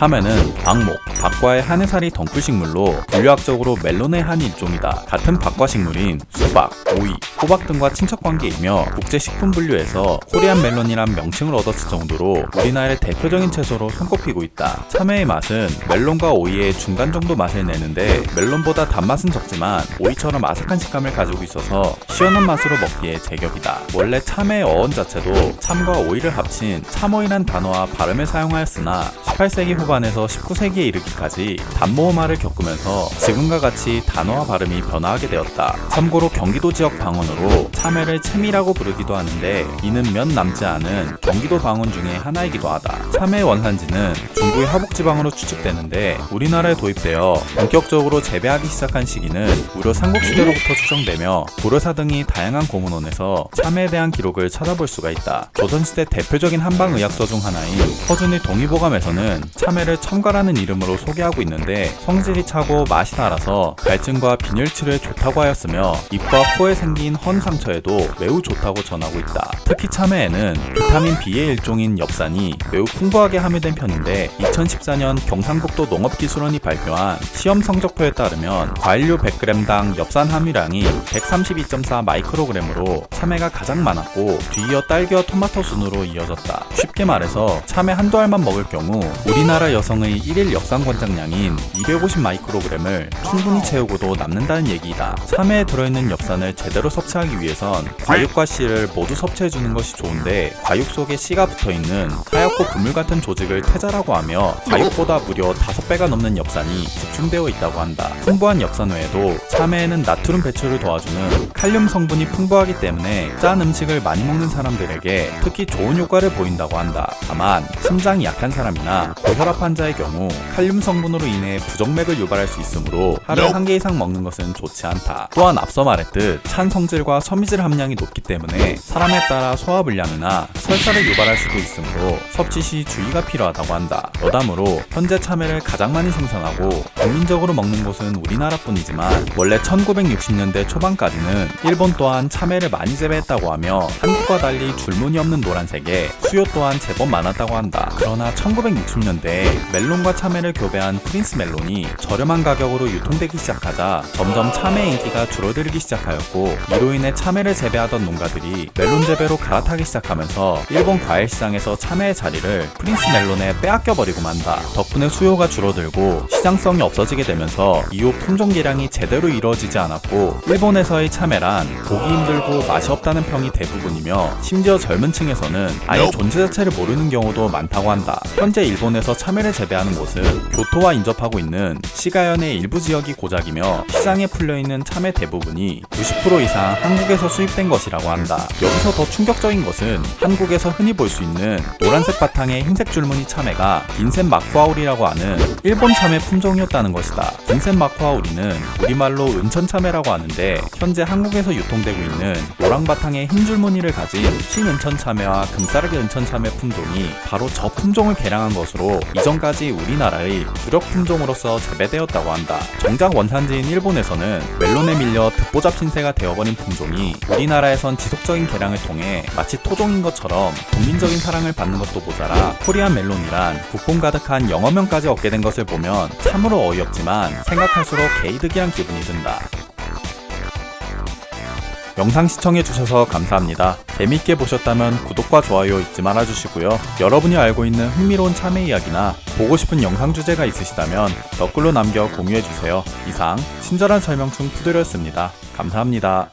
참외는 박목, 박과의 한 해살이 덩쿨식물로 분류학적으로 멜론의 한 일종이다. 같은 박과 식물인 수박, 오이, 호박 등과 친척관계이며 국제식품분류에서 코리안 멜론이란 명칭을 얻었을 정도로 우리나라의 대표적인 채소로 손꼽히고 있다. 참외의 맛은 멜론과 오이의 중간 정도 맛을 내는데 멜론보다 단맛은 적지만 오이처럼 아삭한 식감을 가지고 있어서 시원한 맛으로 먹기에 제격이다. 원래 참외의 어원 자체도 참과 오이를 합친 참오이란 단어와 발음을 사용하였으나 18세기 후반에서 19세기에 이르기까지 단모음화를 겪으면서 지금과 같이 단어와 발음이 변화하게 되었다. 참고로 경기도 지역 방언으로 참외를 채미라고 부르기도 하는데 이는 몇 남지 않은 경기도 방언 중에 하나이기도 하다. 참외의 원산지는 중부의 하북지방으로 추측되는데 우리나라에 도입되어 본격적으로 재배하기 시작한 시기는 무려 삼국시대로부터 추정되며 고려사 등이 다양한 고문원에서 참외에 대한 기록을 찾아볼 수가 있다. 조선시대 대표적인 한방의학서 중 하나인 허준의 동의보감에서는 참외를 첨가라는 이름으로 소개하고 있는데 성질이 차고 맛이 달아서 갈증과 빈혈 치료에 좋다고 하였으며 입과 코에 생긴 헌 상처에도 매우 좋다고 전하고 있다. 특히 참외에는 비타민 B의 일종인 엽산이 매우 풍부하게 함유된 편인데 2014년 경상북도 농업기술원이 발표한 시험 성적표에 따르면 과일류 100g당 엽산 함유량이 132.4 마이크로그램으로 참외가 가장 많았고 뒤이어 딸기와 토마토 순으로 이어졌다. 쉽게 말해서 참외 한두 알만 먹을 경우 우리나라 여성의 1일 엽산 권장량인 250 마이크로그램을 충분히 채우고도 남는다는 얘기이다. 참외에 들어있는 엽산을 제대로 섭취하기 위해선 과육과 씨를 모두 섭취해주는 것이 좋은데 과육 속에 씨가 붙어있는 하얗고 그물 같은 조직을 태자라고 하며 과육보다 무려 5배가 넘는 엽산이 집중되어 있다고 한다. 풍부한 엽산 외에도 참외에는 나트륨 배출을 도와주는 칼륨 성분이 풍부하기 때문에 짠 음식을 많이 먹는 사람들에게 특히 좋은 효과를 보인다고 한다. 다만 심장이 약한 사람이나 고혈압 환자의 경우 칼륨 성분으로 인해 부정맥을 유발할 수 있으므로 하루에 한 개 이상 먹는 것은 좋지 않다. 또한 앞서 말했듯 찬 성질과 섬유질 함량이 높기 때문에 사람에 따라 소화불량이나 설사를 유발할 수도 있으므로 섭취 시 주의가 필요하다고 한다. 여담으로 현재 참외를 가장 많이 생산하고 국민적으로 먹는 곳은 우리나라뿐이지만 원래 1960년대 초반까지는 일본 또한 참외를 많이 재배했다고 하며 한국과 달리 줄무늬 없는 노란색에 수요 또한 제법 많았다고 한다. 그러나 1960년대에 멜론과 참외를 교배한 프린스 멜론이 저렴한 가격으로 유통되기 시작하자 점점 참외의 인기가 줄어들기 시작하였고 이로 인해 참외를 재배하던 농가들이 멜론 재배로 갈아타기 시작하면서 일본 과일 시장에서 참외의 자리를 프린스 멜론에 빼앗겨버리고 만다. 덕분에 수요가 줄어들고 시장성이 없어지게 되면서 이후 품종 개량이 제대로 이루어지지 않았고 일본에서의 참외란 보기 힘들고 맛이 없다는 평이 대부분이며 심지어 젊은 층에서는 아예 존재 자체를 모르는 경우도 많다고 한다. 현재 일본에서 참외를 재배하는 곳은 교토와 인접하고 있는 시가현의 일부 지역이 고작이며 시장에 풀려있는 참외 대부분이 90% 이상 한국에서 수입된 것이라고 한다. 여기서 더 충격적인 것은 한국에서 흔히 볼 수 있는 노란색 바탕의 흰색 줄무늬 참외가 긴센 마쿠아우리라고 하는 일본 참외 품종이었다는 것이다. 긴센 마쿠아우리는 우리말로 은천참외라고 하는데 현재 한국에서 유통되고 있는 노랑 바탕의 흰 줄무늬를 가진 신은천참외와 금싸르기 은천참외 품종이 바로 저 품종을 개량한 것으로 이전까지 우리나라의 주력 품종으로서 재배되었다고 한다. 정작 원산지인 일본에서는 멜론에 밀려 듣보잡 신세가 되어버린 품종이 우리나라에선 지속적인 개량을 통해 마치 토종인 것처럼 국민적인 사랑을 받는 것도 모자라 코리안 멜론이란 국뽕 가득한 영어명까지 얻게 된 것을 보면 참으로 어이없지만 생각할수록 개이득이란 기분이 든다. 영상 시청해주셔서 감사합니다. 재미있게 보셨다면 구독과 좋아요 잊지 말아주시고요. 여러분이 알고 있는 흥미로운 참외 이야기나 보고 싶은 영상 주제가 있으시다면 댓글로 남겨 공유해주세요. 이상 친절한 설명충 푸드렸습니다. 감사합니다.